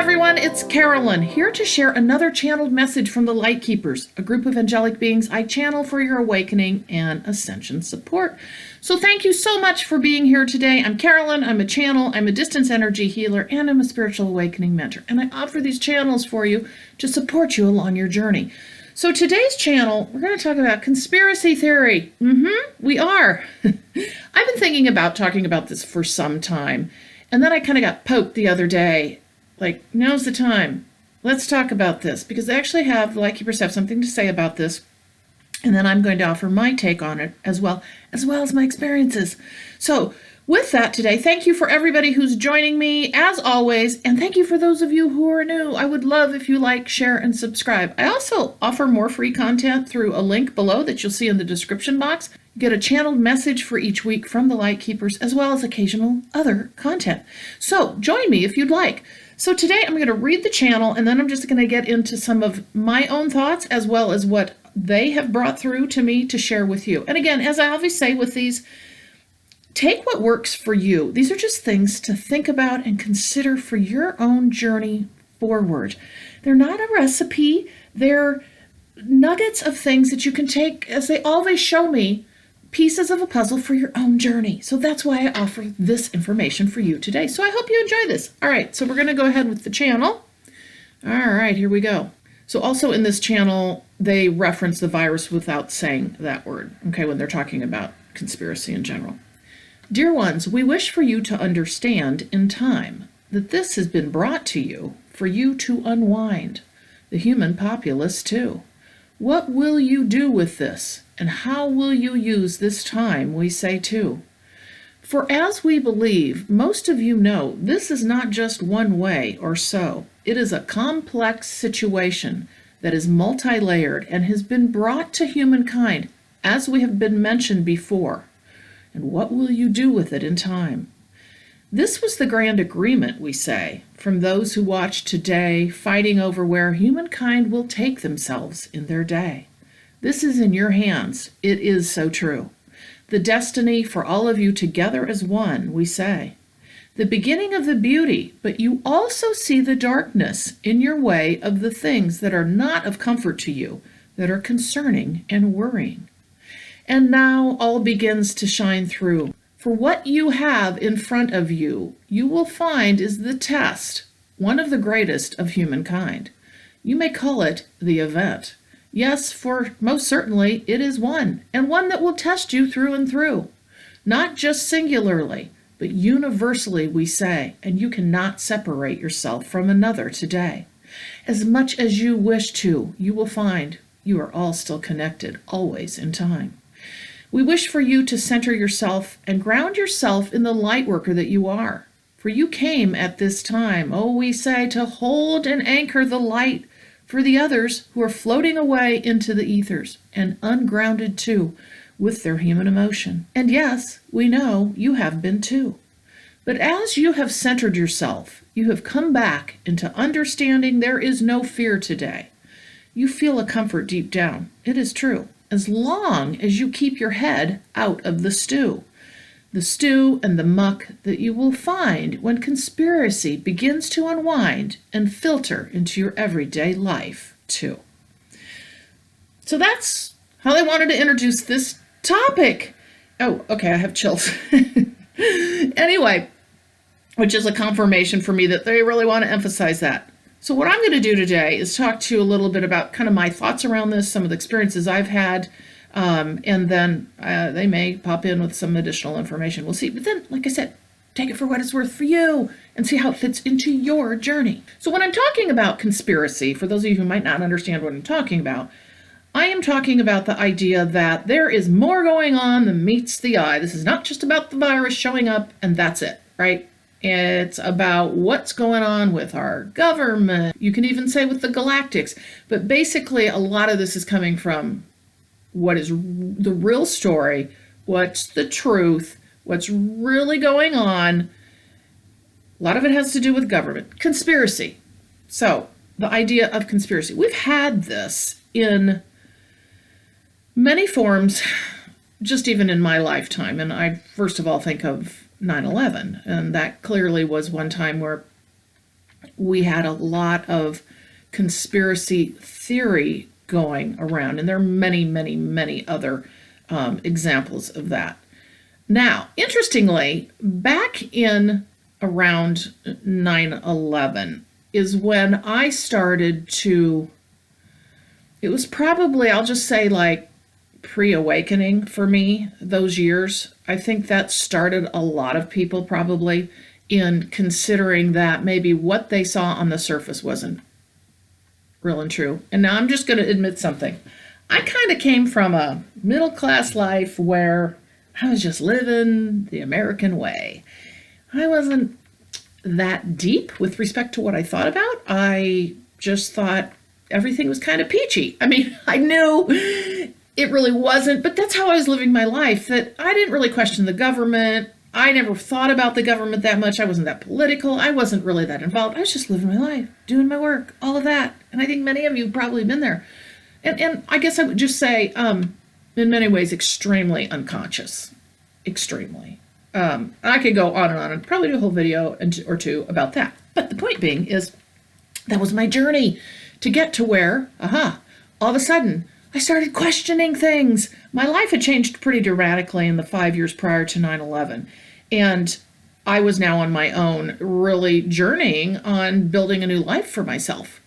everyone, it's Carolyn, here to share another channeled message from the Light Keepers, a group of angelic beings I channel for your awakening and ascension support. So thank you so much for being here today. I'm Carolyn, I'm a channel, I'm a distance energy healer, and I'm a spiritual awakening mentor. And I offer these channels for you to support you along your journey. So today's channel, we're going to talk about conspiracy theory. We are. I've been thinking about talking about this for some time. And then I kind of got poked the other day. Like, now's the time. Let's talk about this, because I actually have, the Lightkeepers have something to say about this. And then I'm going to offer my take on it as well as my experiences. So with that today, thank you for everybody who's joining me as always. And thank you for those of you who are new. I would love if you like, share, and subscribe. I also offer more free content through a link below that you'll see in the description box. You get a channeled message for each week from the Light Keepers, as well as occasional other content. So join me if you'd like. So today I'm going to read the channel, and then I'm just going to get into some of my own thoughts as well as what they have brought through to me to share with you. And again, as I always say with these, take what works for you. These are just things to think about and consider for your own journey forward. They're not a recipe. They're nuggets of things that you can take, as they always show me, pieces of a puzzle for your own journey. So that's why I offer this information for you today. So I hope you enjoy this. All right, so we're going to go ahead with the channel. All right, here we go. So also in this channel, they reference the virus without saying that word, okay, when they're talking about conspiracy in general. Dear ones, we wish for you to understand in time that this has been brought to you for you to unwind, the human populace too. What will you do with this, and how will you use this time, we say too? For as we believe, most of you know, this is not just one way or so. It is a complex situation that is multi-layered and has been brought to humankind, as we have been mentioned before. And what will you do with it in time? This was the grand agreement, we say, from those who watch today, fighting over where humankind will take themselves in their day. This is in your hands. It is so true. The destiny for all of you together as one, we say. The beginning of the beauty, but you also see the darkness in your way of the things that are not of comfort to you, that are concerning and worrying. And now all begins to shine through. For what you have in front of you, you will find is the test, one of the greatest of humankind. You may call it the event. Yes, for most certainly it is one, and one that will test you through and through. Not just singularly, but universally, we say, and you cannot separate yourself from another today. As much as you wish to, you will find you are all still connected, always in time. We wish for you to center yourself and ground yourself in the light worker that you are. For you came at this time, we say, to hold and anchor the light for the others who are floating away into the ethers and ungrounded too with their human emotion. And yes, we know you have been too. But as you have centered yourself, you have come back into understanding there is no fear today. You feel a comfort deep down. It is true. As long as you keep your head out of the stew and the muck that you will find when conspiracy begins to unwind and filter into your everyday life too. So that's how they wanted to introduce this topic. Oh, okay, I have chills. Anyway, which is a confirmation for me that they really want to emphasize that. So what I'm going to do today is talk to you a little bit about kind of my thoughts around this, some of the experiences I've had, and then they may pop in with some additional information. We'll see. But then, like I said, take it for what it's worth for you and see how it fits into your journey. So when I'm talking about conspiracy, for those of you who might not understand what I'm talking about, I am talking about the idea that there is more going on than meets the eye. This is not just about the virus showing up and that's it, right? It's about what's going on with our government. You can even say with the galactics. But basically, a lot of this is coming from what is the real story, what's the truth, what's really going on. A lot of it has to do with government. Conspiracy. So, the idea of conspiracy. We've had this in many forms, just even in my lifetime. And I first of all think of 9/11, and that clearly was one time where we had a lot of conspiracy theory going around, and there are many, many, many other examples of that. Now, interestingly, back in around 9/11 is when I started to, it was probably, I'll just say, like pre-awakening for me, those years. I think that started a lot of people probably in considering that maybe what they saw on the surface wasn't real and true. And now I'm just going to admit something. I kind of came from a middle-class life where I was just living the American way. I wasn't that deep with respect to what I thought about. I just thought everything was kind of peachy. I mean, I knew it really wasn't, but that's how I was living my life, that I didn't really question the government. I never thought about the government that much. I wasn't that political. I wasn't really that involved. I was just living my life, doing my work, all of that. And I think many of you have probably been there. And I guess I would just say, in many ways, extremely unconscious. Extremely. I could go on and probably do a whole video or two about that. But the point being is, that was my journey to get to where, all of a sudden, I started questioning things. My life had changed pretty dramatically in the 5 years prior to 9/11. And I was now on my own, really journeying on building a new life for myself.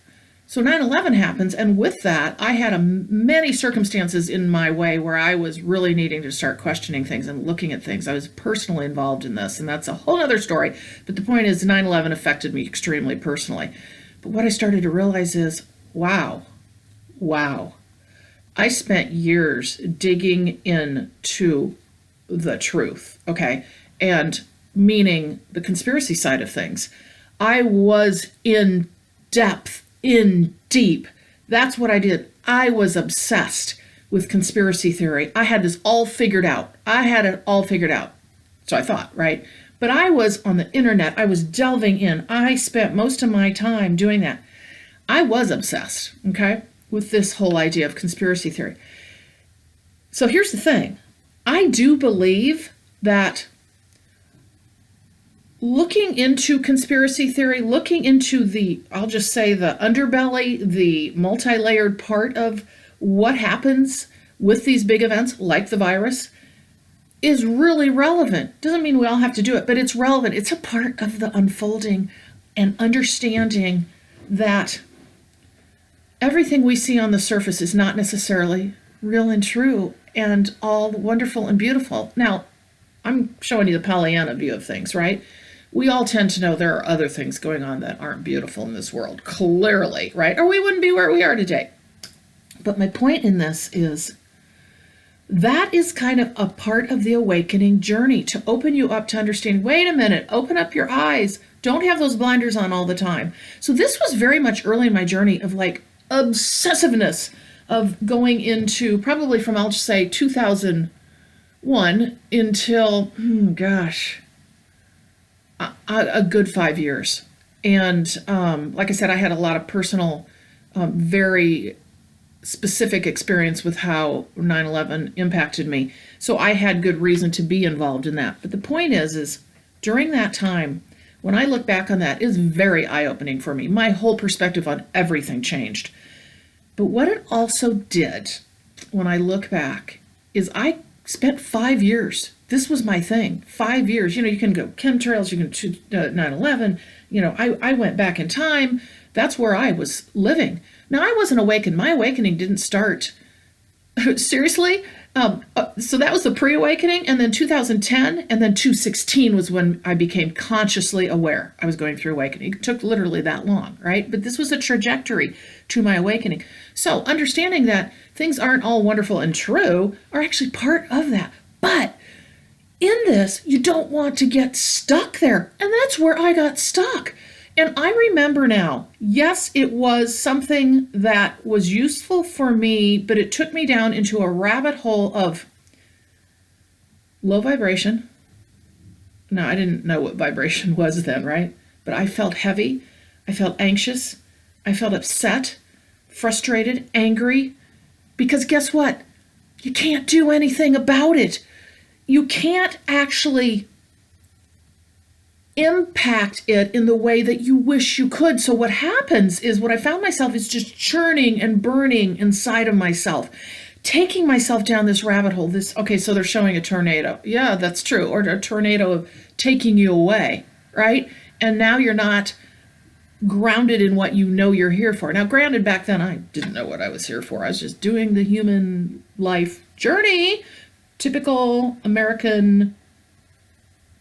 So 9/11 happens, and with that, I had many circumstances in my way where I was really needing to start questioning things and looking at things. I was personally involved in this, and that's a whole other story. But the point is, 9/11 affected me extremely personally. But what I started to realize is, wow, I spent years digging into the truth, okay? And meaning the conspiracy side of things. I was in depth, in deep. That's what I did. I was obsessed with conspiracy theory. I had this all figured out. I had it all figured out. So I thought, right? But I was on the internet. I was delving in. I spent most of my time doing that. I was obsessed, okay, with this whole idea of conspiracy theory. So here's the thing. I do believe that looking into conspiracy theory, looking into the, I'll just say the underbelly, the multi-layered part of what happens with these big events like the virus is really relevant. Doesn't mean we all have to do it, but it's relevant. It's a part of the unfolding and understanding that everything we see on the surface is not necessarily real and true and all wonderful and beautiful. Now, I'm showing you the Pollyanna view of things, right? We all tend to know there are other things going on that aren't beautiful in this world, clearly, right? Or we wouldn't be where we are today. But my point in this is that is kind of a part of the awakening journey, to open you up to understand, wait a minute, open up your eyes. Don't have those blinders on all the time. So this was very much early in my journey of like obsessiveness of going into probably from, I'll just say 2001 until, a good 5 years. And like I said, I had a lot of personal, very specific experience with how 9/11 impacted me. So I had good reason to be involved in that. But the point is during that time, when I look back on that, it is very eye-opening for me. My whole perspective on everything changed. But what it also did, when I look back, is I spent 5 years. This was my thing. 5 years. You know, you can go chemtrails, you can choose 9/11. You know, I went back in time. That's where I was living. Now, I wasn't awakened. My awakening didn't start. Seriously? So that was the pre-awakening, and then 2010, and then 2016 was when I became consciously aware I was going through awakening. It took literally that long, right? But this was a trajectory to my awakening. So understanding that things aren't all wonderful and true are actually part of that. But in this, you don't want to get stuck there. And that's where I got stuck. And I remember now, yes, it was something that was useful for me, but it took me down into a rabbit hole of low vibration. Now, I didn't know what vibration was then, right? But I felt heavy. I felt anxious. I felt upset, frustrated, angry. Because guess what? You can't do anything about it. You can't actually impact it in the way that you wish you could. So what happens is, what I found myself is just churning and burning inside of myself, taking myself down this rabbit hole. Okay, so they're showing a tornado. Yeah, that's true. Or a tornado of taking you away, right? And now you're not grounded in what you know you're here for. Now, granted, back then I didn't know what I was here for. I was just doing the human life journey, typical American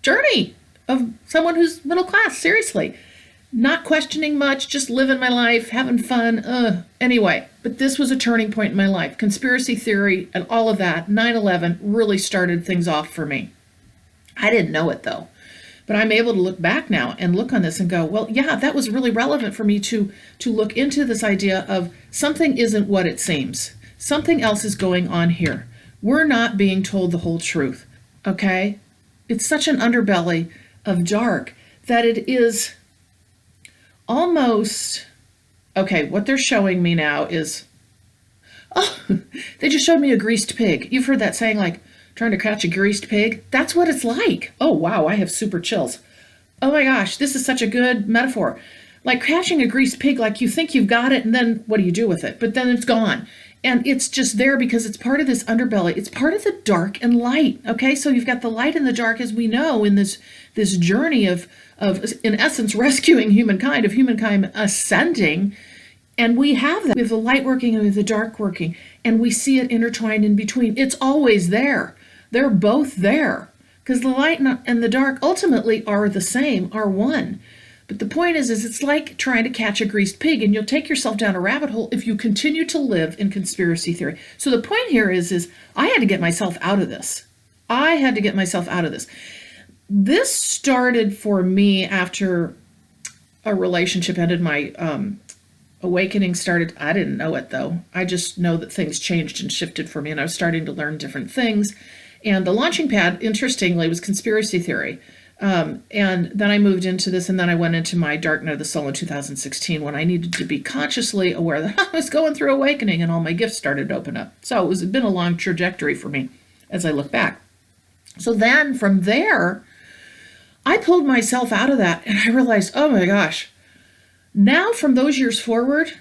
journey of someone who's middle class, seriously. Not questioning much, just living my life, having fun. Anyway, but this was a turning point in my life. Conspiracy theory and all of that, 9/11 really started things off for me. I didn't know it though. But I'm able to look back now and look on this and go, well, yeah, that was really relevant for me to look into this idea of something isn't what it seems. Something else is going on here. We're not being told the whole truth, okay? It's such an underbelly of dark that it is almost, okay, what they're showing me now is, oh, they just showed me a greased pig. You've heard that saying, like, trying to catch a greased pig? That's what it's like. Oh, wow, I have super chills. Oh my gosh, this is such a good metaphor. Like catching a greased pig, like you think you've got it, and then what do you do with it? But then it's gone. And it's just there because it's part of this underbelly. It's part of the dark and light, okay? So you've got the light and the dark, as we know, in this journey of in essence, rescuing humankind, of humankind ascending. And we have that. We have the light working and we have the dark working, and we see it intertwined in between. It's always there. They're both there because the light and the dark ultimately are the same, are one. But the point is it's like trying to catch a greased pig, and you'll take yourself down a rabbit hole if you continue to live in conspiracy theory. So the point here is I had to get myself out of this. I had to get myself out of this. This started for me after a relationship ended. My awakening started. I didn't know it though. I just know that things changed and shifted for me, and I was starting to learn different things. And the launching pad, interestingly, was conspiracy theory. And then I moved into this, and then I went into my dark night of the soul in 2016 when I needed to be consciously aware that I was going through awakening and all my gifts started to open up. So it's been a long trajectory for me as I look back. So then from there, I pulled myself out of that, and I realized, oh my gosh, now from those years forward,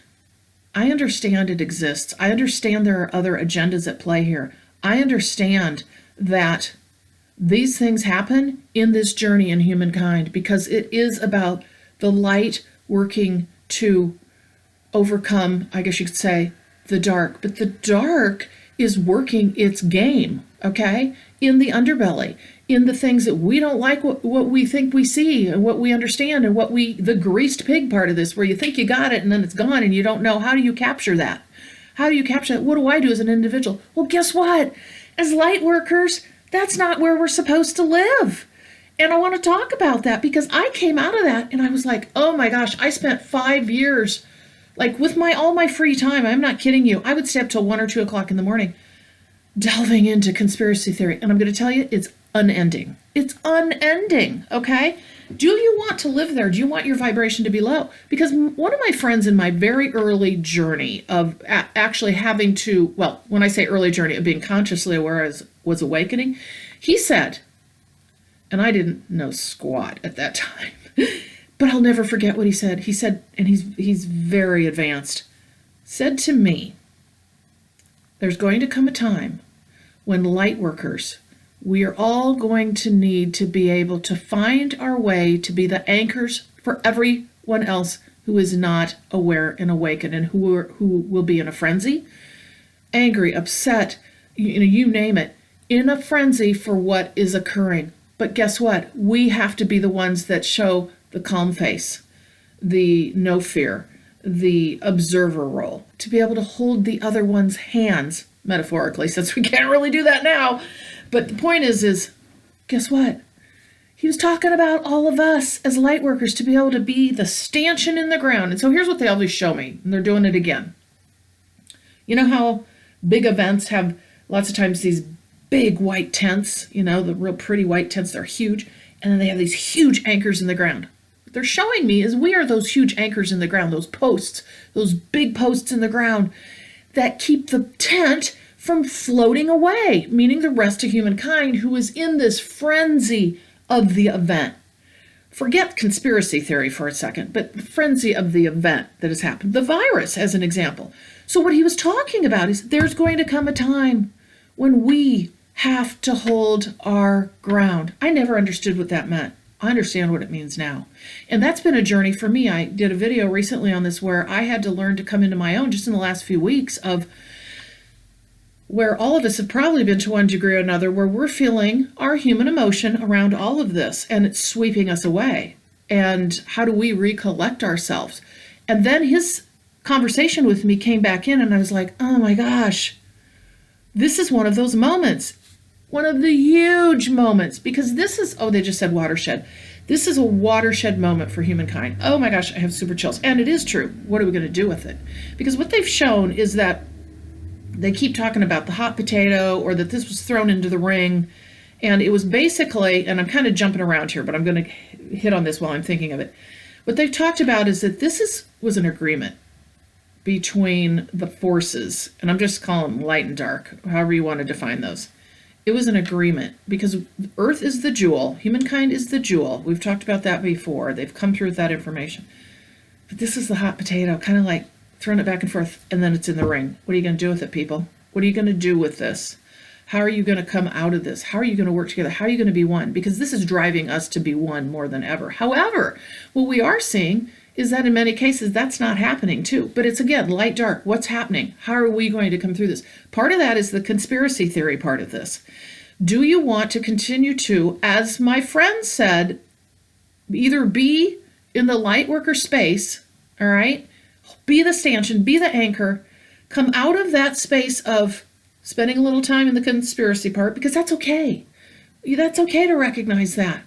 I understand it exists. I understand there are other agendas at play here. I understand that these things happen in this journey in humankind because it is about the light working to overcome, I guess you could say, the dark. But the dark is working its game, okay, in the underbelly, in the things that we don't like, what we think we see and what we understand, and the greased pig part of this, where you think you got it and then it's gone and you don't know. How do you capture that? How do you capture that? What do I do as an individual? Well, guess what? As light workers, that's not where we're supposed to live. And I want to talk about that because I came out of that and I was like, oh my gosh, I spent 5 years, like with all my free time, I'm not kidding you, I would stay up till 1 or 2 o'clock in the morning delving into conspiracy theory. And I'm going to tell you, it's unending. It's unending, okay? Do you want to live there? Do you want your vibration to be low? Because one of my friends in my very early journey of actually having to, well, when I say early journey of being consciously aware as was awakening, he said, and I didn't know squat at that time, but I'll never forget what he said. He said, and he's very advanced, said to me, there's going to come a time when light workers, we are all going to need to be able to find our way to be the anchors for everyone else who is not aware and awakened, and who will be in a frenzy, angry, upset, you name it, in a frenzy for what is occurring. But guess what? We have to be the ones that show the calm face, the no fear, the observer role, to be able to hold the other one's hands, metaphorically, since we can't really do that now. But the point is guess what? He was talking about all of us as light workers to be able to be the stanchion in the ground. And so here's what they always show me, and they're doing it again. You know how big events have lots of times these big white tents, the real pretty white tents, they're huge, and then they have these huge anchors in the ground. What they're showing me is we are those huge anchors in the ground, those posts, those big posts in the ground that keep the tent from floating away, meaning the rest of humankind who is in this frenzy of the event. Forget conspiracy theory for a second, but the frenzy of the event that has happened. The virus, as an example. So what he was talking about is there's going to come a time when we have to hold our ground. I never understood what that meant. I understand what it means now. And that's been a journey for me. I did a video recently on this where I had to learn to come into my own just in the last few weeks of where all of us have probably been to one degree or another where we're feeling our human emotion around all of this and it's sweeping us away. And how do we recollect ourselves? And then his conversation with me came back in and I was like, oh my gosh, this is one of those moments. One of the huge moments, because this is, oh, they just said watershed. This is a watershed moment for humankind. Oh my gosh, I have super chills. And it is true. What are we going to do with it? Because what they've shown is that they keep talking about the hot potato or that this was thrown into the ring. And it was basically, and I'm kind of jumping around here, but I'm going to hit on this while I'm thinking of it. What they've talked about is that was an agreement between the forces, and I'm just calling them light and dark, however you want to define those. It was an agreement because Earth is the jewel, humankind is the jewel. We've talked about that before. They've come through with that information. But this is the hot potato, kind of like throwing it back and forth, and then it's in the ring. What are you going to do with it, people? What are you going to do with this? How are you going to come out of this? How are you going to work together? How are you going to be one? Because this is driving us to be one more than ever. However, what we are seeing is that in many cases that's not happening too. But it's again, light, dark. What's happening? How are we going to come through this? Part of that is the conspiracy theory part of this. Do you want to continue to, as my friend said, either be in the light worker space, all right? Be the stanchion, be the anchor, come out of that space of spending a little time in the conspiracy part, because that's okay. That's okay to recognize that,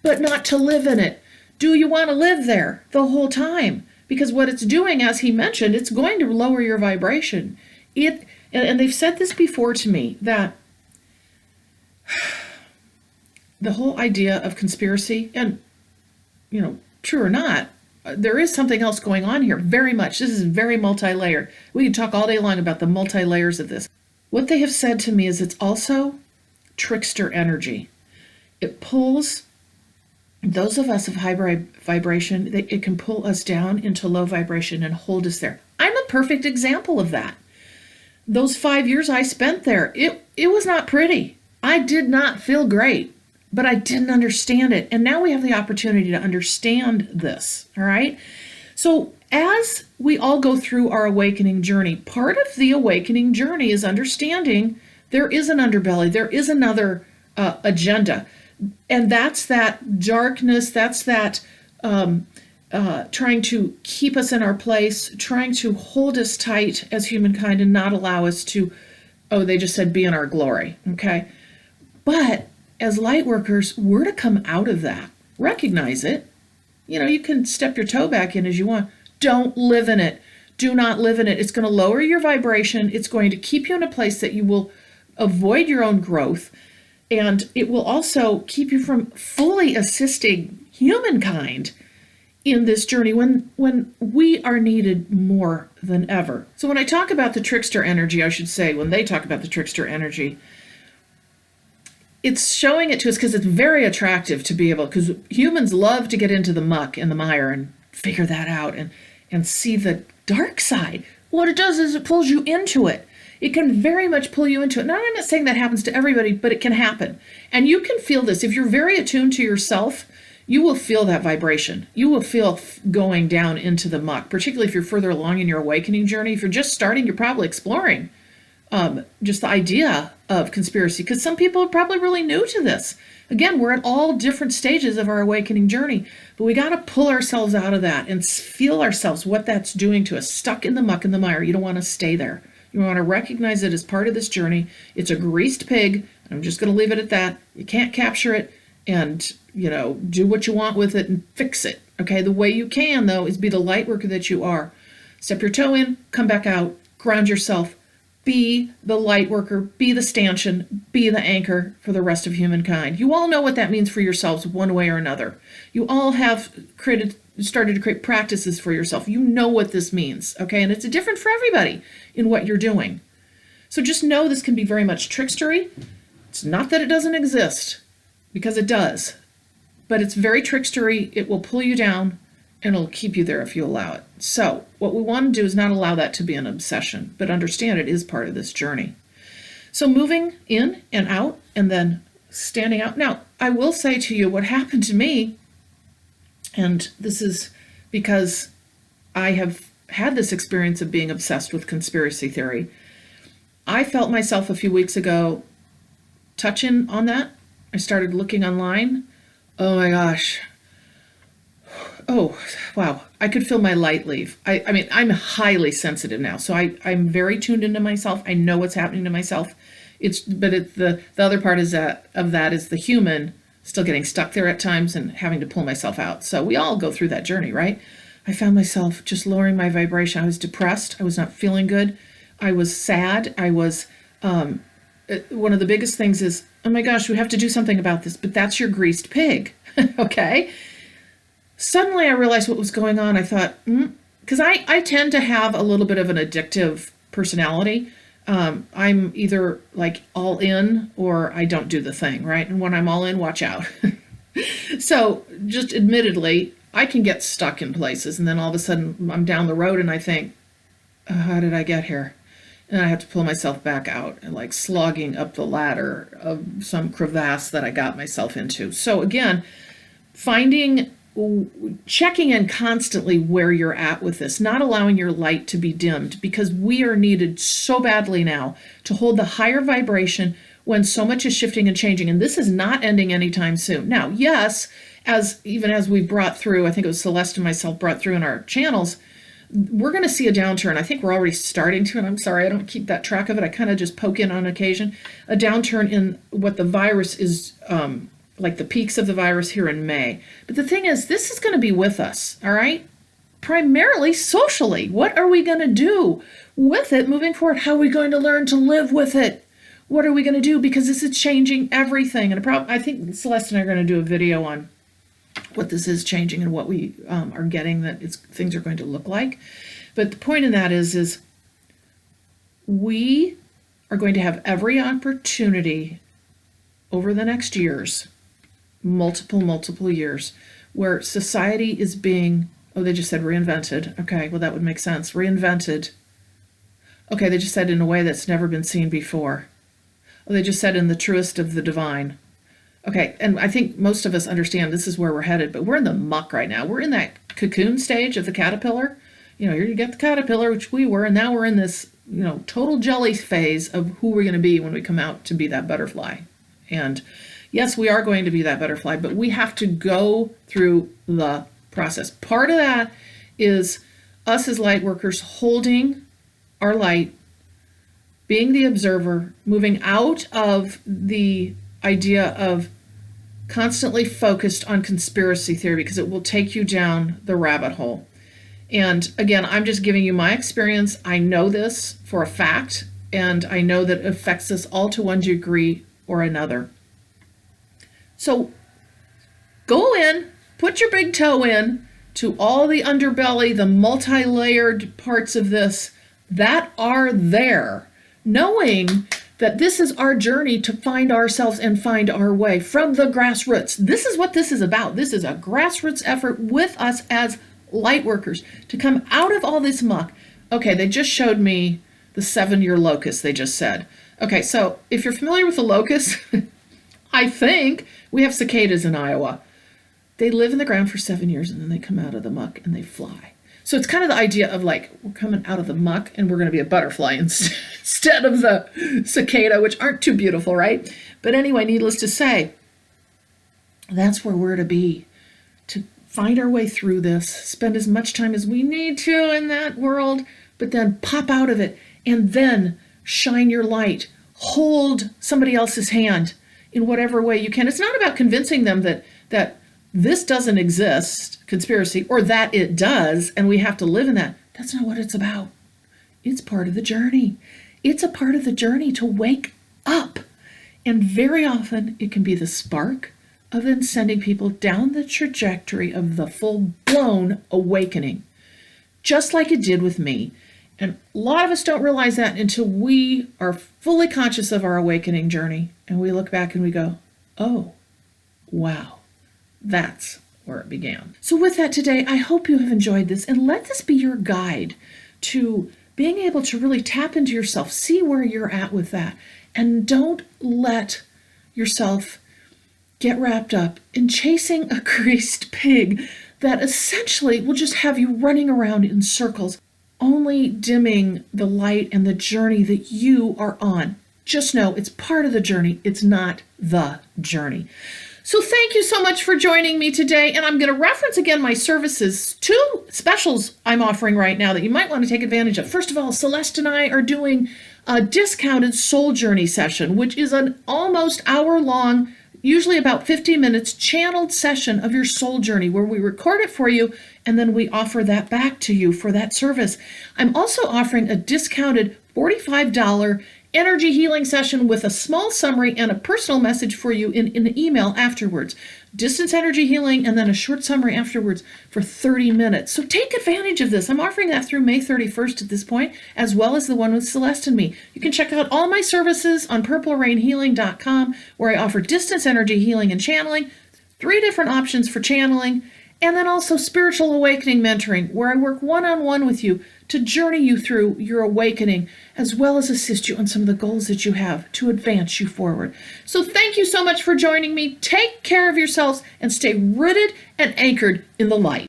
but not to live in it. Do you want to live there the whole time? Because what it's doing, as he mentioned, it's going to lower your vibration. And they've said this before to me, that the whole idea of conspiracy, and, true or not, there is something else going on here, very much. This is very multi-layered. We could talk all day long about the multi-layers of this. What they have said to me is it's also trickster energy. It pulls those of us of high vibration, it can pull us down into low vibration and hold us there. I'm a perfect example of that. Those 5 years I spent there, it was not pretty. I did not feel great, but I didn't understand it. And now we have the opportunity to understand this, all right? So as we all go through our awakening journey, part of the awakening journey is understanding there is an underbelly, there is another agenda. And that's that darkness, that's that trying to keep us in our place, trying to hold us tight as humankind and not allow us to, they just said be in our glory, okay? But as light workers, we're to come out of that. Recognize it. You can step your toe back in as you want. Don't live in it. Do not live in it. It's going to lower your vibration. It's going to keep you in a place that you will avoid your own growth. And it will also keep you from fully assisting humankind in this journey when we are needed more than ever. So when I talk about the trickster energy, I should say, when they talk about the trickster energy, it's showing it to us because it's very attractive to be able, because humans love to get into the muck and the mire and figure that out and see the dark side. What it does is it pulls you into it. It can very much pull you into it. Now, I'm not saying that happens to everybody, but it can happen. And you can feel this. If you're very attuned to yourself, you will feel that vibration. You will feel going down into the muck, particularly if you're further along in your awakening journey. If you're just starting, you're probably exploring just the idea of conspiracy, because some people are probably really new to this. Again, we're at all different stages of our awakening journey, but we got to pull ourselves out of that and feel ourselves, what that's doing to us, stuck in the muck and the mire. You don't want to stay there. You want to recognize it as part of this journey. It's a greased pig. I'm just going to leave it at that. You can't capture it and, do what you want with it and fix it. Okay. The way you can, though, is be the light worker that you are. Step your toe in, come back out, ground yourself, be the light worker, be the stanchion, be the anchor for the rest of humankind. You all know what that means for yourselves one way or another. You all have started to create practices for yourself. You know what this means, okay? And it's different for everybody in what you're doing. So just know this can be very much trickstery. It's not that it doesn't exist, because it does. but it's very trickstery. It will pull you down and it'll keep you there if you allow it. So what we want to do is not allow that to be an obsession, but understand it is part of this journey. So moving in and out and then standing out. Now, I will say to you what happened to me, and this is because I have had this experience of being obsessed with conspiracy theory. I felt myself a few weeks ago touching on that. I started looking online. Oh my gosh. Oh, wow. I could feel my light leave. I mean, I'm highly sensitive now. So I'm very tuned into myself. I know what's happening to myself. The other part is that is the human still getting stuck there at times and having to pull myself out. So we all go through that journey, right? I found myself just lowering my vibration. I was depressed. I was not feeling good. I was sad. I was, one of the biggest things is, oh my gosh, we have to do something about this, but that's your greased pig. Okay. Suddenly I realized what was going on. I thought, because I tend to have a little bit of an addictive personality. I'm either like all in or I don't do the thing, right? And when I'm all in, watch out. So just admittedly, I can get stuck in places and then all of a sudden I'm down the road and I think, how did I get here? And I have to pull myself back out and like slogging up the ladder of some crevasse that I got myself into. So again, checking in constantly where you're at with this, not allowing your light to be dimmed, because we are needed so badly now to hold the higher vibration when so much is shifting and changing. And this is not ending anytime soon. Now, yes, as we brought through, I think it was Celeste and myself brought through in our channels, we're going to see a downturn. I think we're already starting to, and I'm sorry, I don't keep that track of it. I kind of just poke in on occasion. A downturn in what the virus is, like the peaks of the virus here in May. But the thing is, this is going to be with us, all right? Primarily socially. What are we going to do with it moving forward? How are we going to learn to live with it? What are we going to do? Because this is changing everything. And I think Celeste and I are going to do a video on what this is changing and what we are getting, that things are going to look like. But the point in that is we are going to have every opportunity over the next years, multiple years, where society is being, they just said reinvented. Okay, well, that would make sense. Reinvented. Okay, they just said in a way that's never been seen before. Oh, they just said in the truest of the divine. Okay, and I think most of us understand this is where we're headed, but we're in the muck right now. We're in that cocoon stage of the caterpillar. You get the caterpillar, which we were, and now we're in this, total jelly phase of who we're going to be when we come out to be that butterfly. And yes, we are going to be that butterfly, but we have to go through the process. Part of that is us as light workers holding our light, being the observer, moving out of the idea of constantly focused on conspiracy theory, because it will take you down the rabbit hole. And again, I'm just giving you my experience. I know this for a fact, and I know that it affects us all to one degree or another. So go in, put your big toe in to all the underbelly, the multi-layered parts of this that are there, knowing that this is our journey to find ourselves and find our way from the grassroots. This is what this is about. This is a grassroots effort with us as light workers to come out of all this muck. Okay, they just showed me the 7-year locust, they just said. Okay, so if you're familiar with the locust, I think we have cicadas in Iowa. They live in the ground for 7 years and then they come out of the muck and they fly. So it's kind of the idea of like, we're coming out of the muck and we're going to be a butterfly instead of the cicada, which aren't too beautiful, right? But anyway, needless to say, that's where we're to be, to find our way through this, spend as much time as we need to in that world, but then pop out of it and then shine your light, hold somebody else's hand in whatever way you can. It's not about convincing them that this doesn't exist, conspiracy, or that it does, and we have to live in that. That's not what it's about. It's part of the journey. It's a part of the journey to wake up. And very often it can be the spark of then sending people down the trajectory of the full-blown awakening, just like it did with me. And a lot of us don't realize that until we are fully conscious of our awakening journey. And we look back and we go, oh, wow. That's where it began. So with that today, I hope you have enjoyed this, and let this be your guide to being able to really tap into yourself, see where you're at with that, and don't let yourself get wrapped up in chasing a greased pig that essentially will just have you running around in circles, only dimming the light and the journey that you are on. Just know it's part of the journey. It's not the journey. So thank you so much for joining me today. And I'm going to reference again my services, 2 specials I'm offering right now that you might want to take advantage of. First of all, Celeste and I are doing a discounted soul journey session, which is an almost hour-long, usually about 15 minutes, channeled session of your soul journey where we record it for you and then we offer that back to you for that service. I'm also offering a discounted $45 energy healing session with a small summary and a personal message for you in an email afterwards. Distance energy healing and then a short summary afterwards for 30 minutes. So take advantage of this. I'm offering that through May 31st at this point, as well as the one with Celeste and me. You can check out all my services on purplerainhealing.com, where I offer distance energy healing and channeling, 3 different options for channeling, and then also spiritual awakening mentoring, where I work one-on-one with you to journey you through your awakening, as well as assist you on some of the goals that you have to advance you forward. So thank you so much for joining me. Take care of yourselves and stay rooted and anchored in the light.